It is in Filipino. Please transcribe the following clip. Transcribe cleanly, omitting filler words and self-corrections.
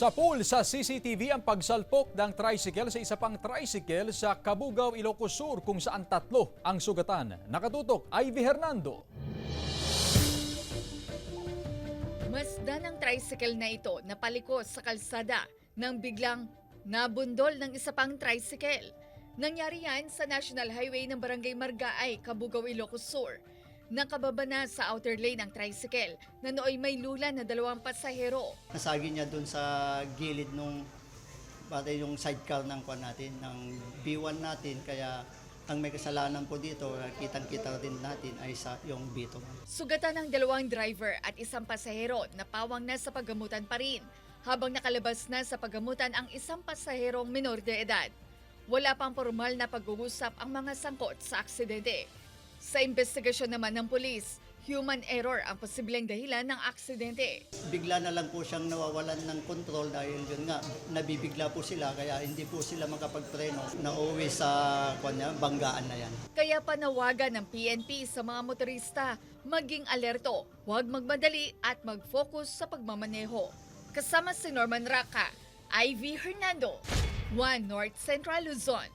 Sa pool sa CCTV ang pagsalpok ng tricycle sa isa pang tricycle sa Cabugao, Ilocos Sur kung saan 3 ang sugatan. Nakatutok, Ivy Hernando. Masdan ang tricycle na ito na paliko sa kalsada nang biglang nabundol ng isa pang tricycle. Nangyari yan sa National Highway ng Barangay Margaay, Cabugao, Ilocos Sur. Nakababa na sa outer lane ang tricycle na nooy may lula na 2 pasahero. Nasagi niya doon sa gilid nung pati yung sidecar ng kwan natin, ng B1 natin. Kaya ang may kasalanan po dito, kitang-kita din natin ay sa yung B2. Sugatan ng 2 driver at 1 pasahero na pawang na sa paggamutan pa rin, habang nakalabas na sa paggamutan ang 1 pasaherong minor de edad. Wala pang formal na pag-uusap ang mga sangkot sa aksidente. Sa investigasyon naman ng pulis, human error ang posibleng dahilan ng aksidente. Bigla na lang po siyang nawawalan ng kontrol dahil yun nga, nabibigla po sila kaya hindi po sila makapagpreno na uwi sa kwan niya, banggaan na yan. Kaya panawagan ng PNP sa mga motorista, maging alerto, huwag magmadali at mag-focus sa pagmamaneho. Kasama si Norman Raca, Ivy Hernando, 1 North Central Luzon.